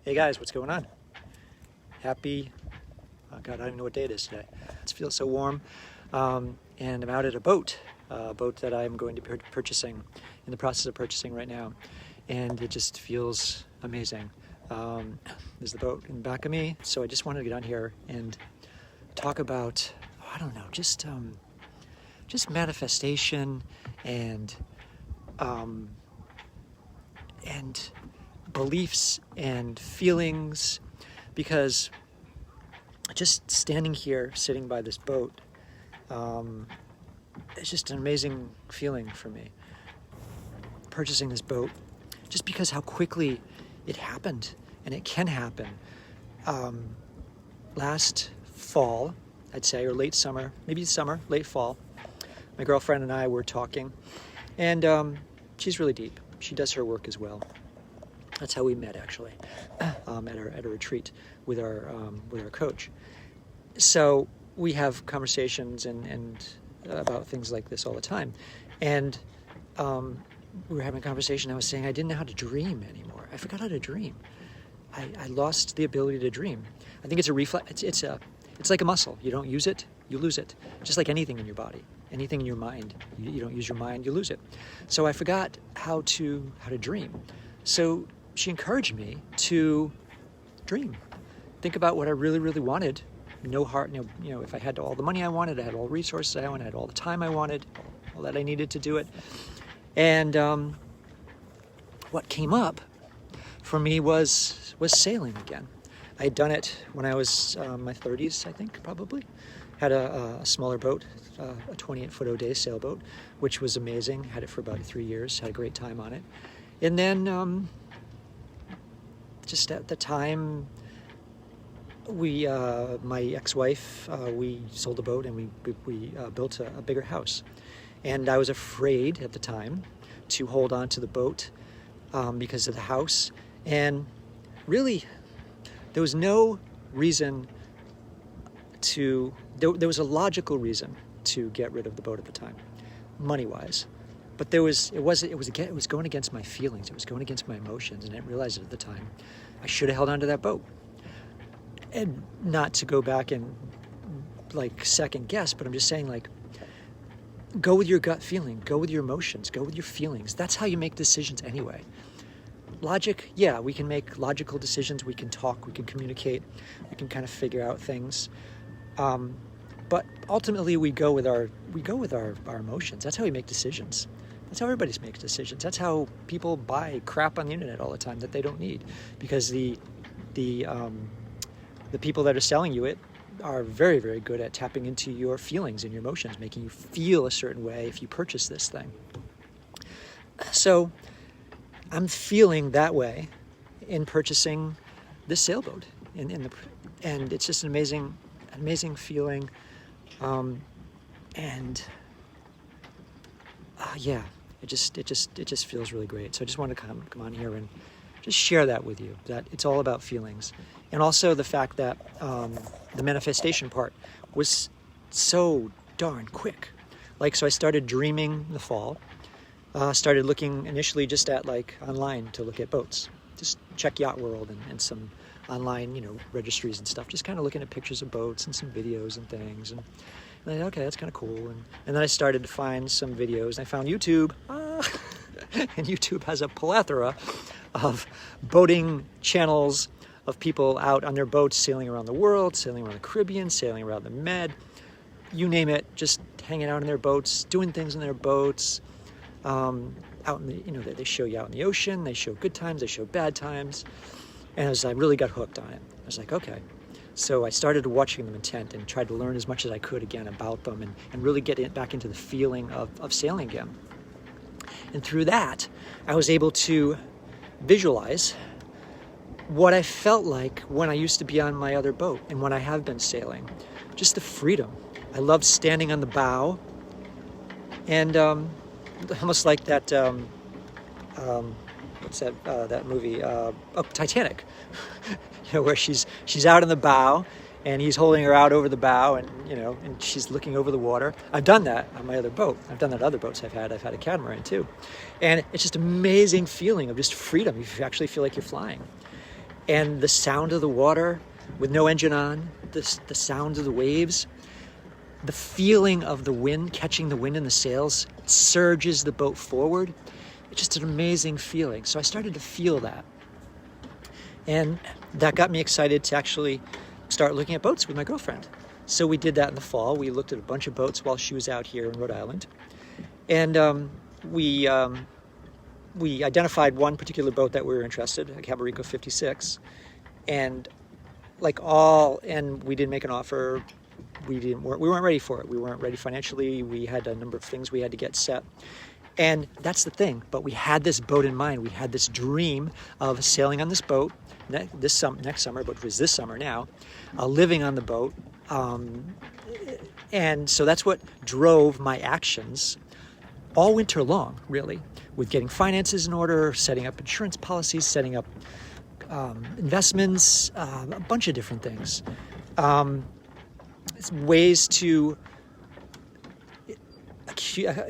Hey guys, what's going on? Happy, oh God, I don't even know what day it is today. It feels so warm. And I'm out at a boat that I'm going to be purchasing, in the process of purchasing right now. And it just feels amazing. There's the boat in the back of me. So I just wanted to get on here and talk about, I don't know, just manifestation and beliefs and feelings, because just standing here, sitting by this boat, it's just an amazing feeling for me. Purchasing this boat, just because how quickly it happened, and it can happen. Last fall, I'd say, or late summer, maybe summer, late fall, my girlfriend and I were talking, and she's really deep. She does her work as well. That's how we met, actually, at a retreat with our coach. So we have conversations and about things like this all the time. And we were having a conversation. I was saying I didn't know how to dream anymore. I forgot how to dream. I lost the ability to dream. I think it's a reflex. It's like a muscle. You don't use it, you lose it. Just like anything in your body, anything in your mind. You don't use your mind, you lose it. So I forgot how to dream. So she encouraged me to dream. Think about what I really, really wanted. No heart, if I had all the money I wanted, I had all the resources I wanted, I had all the time I wanted, all that I needed to do it. And what came up for me was sailing again. I had done it when I was my 30s, I think, probably. Had a smaller boat, a 28-foot O'Day sailboat, which was amazing. Had it for about 3 years, had a great time on it. And then just at the time, my ex-wife, we sold the boat and we built a bigger house. And I was afraid at the time to hold on to the boat because of the house. And really, there was no reason to, there was a logical reason to get rid of the boat at the time, money-wise. But it was going against my feelings. It was going against my emotions, and I didn't realize it at the time. I should have held on to that boat. And not to go back and second guess, but I'm just saying, go with your gut feeling, go with your emotions, go with your feelings. That's how you make decisions anyway. Logic, yeah, we can make logical decisions. We can talk, we can communicate, we can kind of figure out things. But ultimately, we go with our emotions. That's how we make decisions. That's how everybody makes decisions. That's how people buy crap on the internet all the time that they don't need, because the people that are selling you it are very, very good at tapping into your feelings and your emotions, making you feel a certain way if you purchase this thing. So I'm feeling that way in purchasing this sailboat, and it's just an amazing feeling. Yeah, it just feels really great. So I just want to come on here and just share that with you, that it's all about feelings. And also the fact that the manifestation part was so darn quick. So I started dreaming in the fall, started looking initially just at online to look at boats, just check Yacht World and some online, registries and stuff, just kind of looking at pictures of boats and some videos and things. And then, okay, that's kind of cool. And then I started to find some videos, and I found YouTube. And YouTube has a plethora of boating channels of people out on their boats, sailing around the world, sailing around the Caribbean, sailing around the Med, you name it, just hanging out in their boats, doing things in their boats, out in the, they show you out in the ocean, they show good times, they show bad times. And I really got hooked on it. I was like, okay. So I started watching them intent and tried to learn as much as I could again about them and really get back into the feeling of sailing again. And through that, I was able to visualize what I felt like when I used to be on my other boat and when I have been sailing. Just the freedom. I loved standing on the bow, and almost like that, what's that, that movie, Titanic, where she's out on the bow, and he's holding her out over the bow, and and she's looking over the water. I've done that on my other boat. I've done that on other boats I've had a catamaran too. And it's just an amazing feeling of just freedom. You actually feel like you're flying. and the sound of the water with no engine on, the sound of the waves, the feeling of the wind, catching the wind in the sails, surges the boat forward. It's just an amazing feeling. So I started to feel that. And that got me excited to actually start looking at boats with my girlfriend. So we did that in the fall. We looked at a bunch of boats while she was out here in Rhode Island. And we identified one particular boat that we were interested, a Cabarico 56. And we didn't make an offer. We weren't ready for it. We weren't ready financially. We had a number of things we had to get set. And that's the thing. But we had this boat in mind. We had this dream of sailing on this boat next summer, but it was this summer now, living on the boat. And so that's what drove my actions all winter long, really, with getting finances in order, setting up insurance policies, setting up investments, a bunch of different things. It's ways to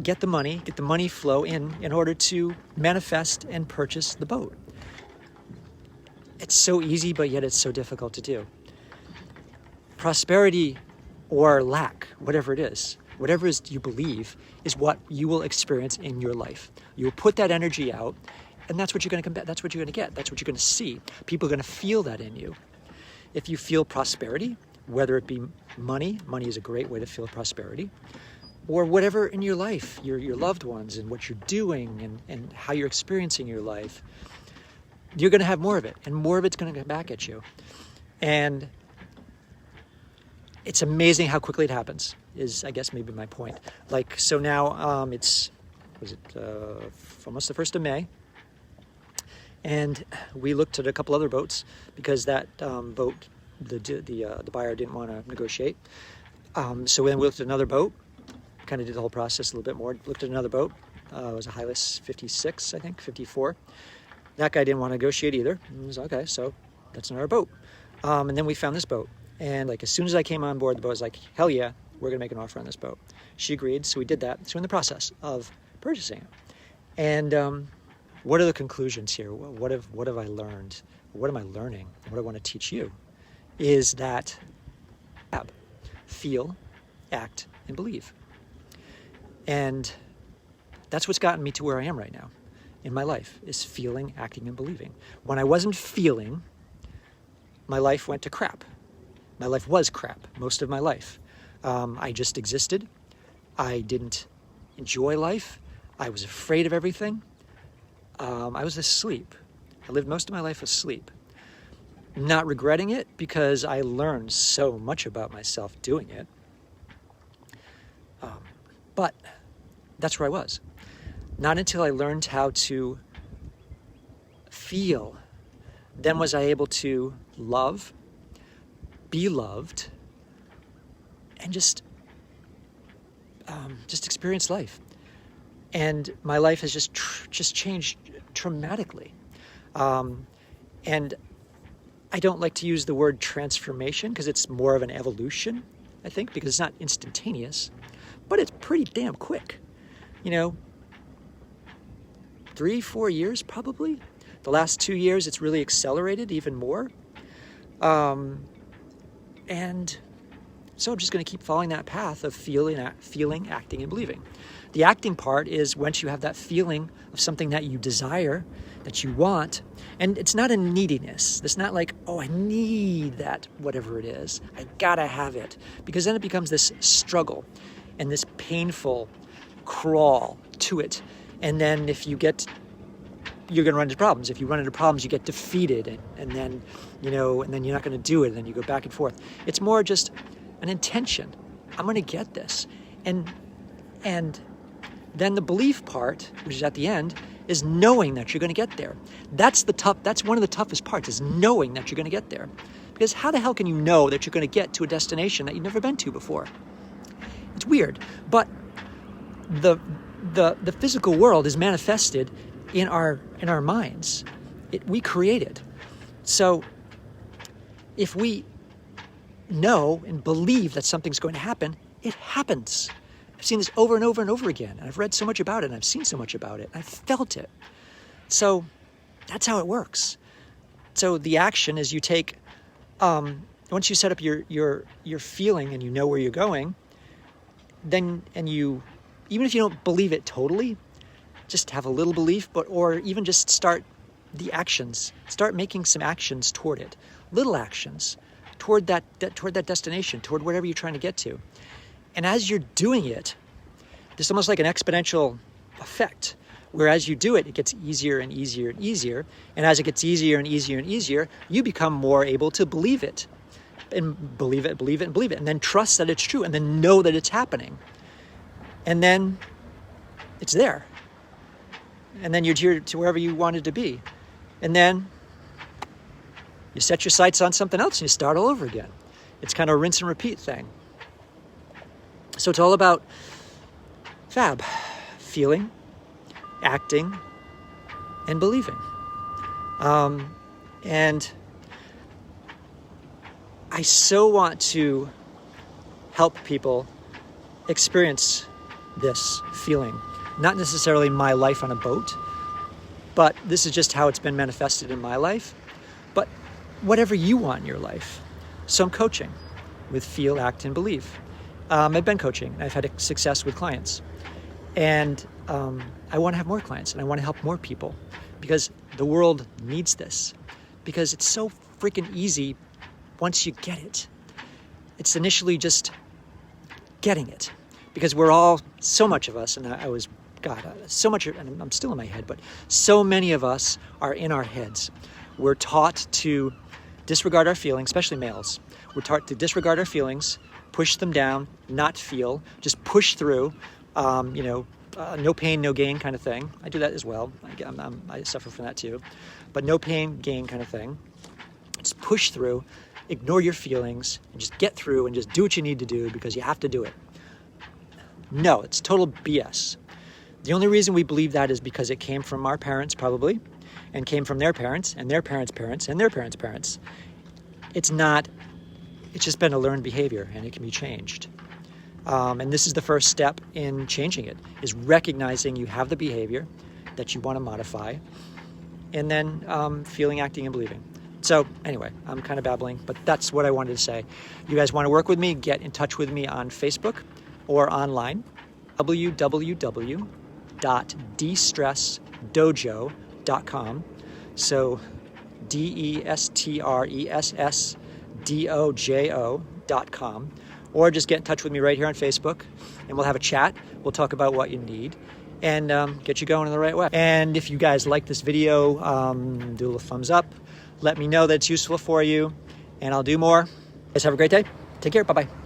get the money flow in order to manifest and purchase the boat. It's so easy, but yet it's so difficult to do. Prosperity or lack, whatever it is you believe, is what you will experience in your life. You will put that energy out, and that's what you're going to get. That's what you're going to see. People are going to feel that in you. If you feel prosperity, whether it be money is a great way to feel prosperity, or whatever in your life, your loved ones and what you're doing and how you're experiencing your life, you're going to have more of it, and more of it's going to come back at you. And it's amazing how quickly it happens, is I guess maybe my point. So now it's almost the 1st of May, and we looked at a couple other boats because that boat, the buyer didn't want to negotiate. So then we looked at another boat, kind of did the whole process a little bit more, looked at another boat. It was a Hylas 56, I think, 54. That guy didn't want to negotiate either. I was okay, so that's not our boat. And then we found this boat. And as soon as I came on board, the boat was like, hell yeah, we're going to make an offer on this boat. She agreed, so we did that. So we're in the process of purchasing it. And what are the conclusions here? What have I learned? What am I learning? What I want to teach you is that feel, act, and believe. And that's what's gotten me to where I am right now in my life, is feeling, acting, and believing. When I wasn't feeling, my life went to crap. My life was crap most of my life. I just existed. I didn't enjoy life. I was afraid of everything. I was asleep. I lived most of my life asleep. Not regretting it, because I learned so much about myself doing it. But that's where I was. Not until I learned how to feel, then was I able to love, be loved, and just experience life. And my life has just changed dramatically. And I don't like to use the word transformation, because it's more of an evolution, I think, because it's not instantaneous, but it's pretty damn quick. 3-4 years probably. The last 2 years, it's really accelerated even more. And so I'm just going to keep following that path of feeling, acting, and believing. The acting part is once you have that feeling of something that you desire, that you want, and it's not a neediness. It's not like, oh, I need that, whatever it is. I gotta have it. Because then it becomes this struggle and this painful crawl to it. And then you're going to run into problems. If you run into problems, you get defeated, and then you're not going to do it, and then you go back and forth. It's more just an intention. I'm going to get this. And then the belief part, which is at the end, is knowing that you're going to get there. That's one of the toughest parts, is knowing that you're going to get there. Because how the hell can you know that you're going to get to a destination that you've never been to before? It's weird. But the physical world is manifested in our minds. We create it. So if we know and believe that something's going to happen, it happens. I've seen this over and over and over again, and I've read so much about it, and I've seen so much about it, and I've felt it. So that's how it works. So the action is you take, once you set up your feeling and you know where you're going, then, and you, even if you don't believe it totally, just have a little belief, or even just start the actions, start making some actions toward it, little actions toward that destination, toward whatever you're trying to get to. And as you're doing it, there's almost like an exponential effect, where as you do it, it gets easier and easier and easier. And as it gets easier and easier and easier, you become more able to believe it, and believe it, and then trust that it's true, and then know that it's happening. And then it's there. And then you're here to wherever you wanted to be. And then you set your sights on something else and you start all over again. It's kind of a rinse and repeat thing. So it's all about FAB, feeling, acting, and believing. And I so want to help people experience this feeling. Not necessarily my life on a boat, but this is just how it's been manifested in my life. But whatever you want in your life. So I'm coaching with Feel, Act, and Believe. I've been coaching. I've had success with clients. And I want to have more clients, and I want to help more people, because the world needs this. Because it's so freaking easy once you get it. It's initially just getting it. Because we're all, so much of us, and so much, and I'm still in my head, but so many of us are in our heads. We're taught to disregard our feelings, especially males. We're taught to disregard our feelings, push them down, not feel, just push through, no pain, no gain kind of thing. I do that as well. I suffer from that too. But no pain, gain kind of thing. Just push through, ignore your feelings, and just get through and just do what you need to do because you have to do it. No, it's total BS. The only reason we believe that is because it came from our parents, probably, and came from their parents, and their parents' parents, and their parents' parents. It's just been a learned behavior, and it can be changed. And this is the first step in changing it, is recognizing you have the behavior that you want to modify, and then feeling, acting, and believing. So anyway, I'm kind of babbling, but that's what I wanted to say. You guys want to work with me, get in touch with me on Facebook or online, www.destressdojo.com. So DESTRESSDOJO.com. Or just get in touch with me right here on Facebook, and we'll have a chat. We'll talk about what you need and get you going in the right way. And if you guys like this video, do a little thumbs up. Let me know that it's useful for you, and I'll do more. Guys, have a great day. Take care. Bye-bye.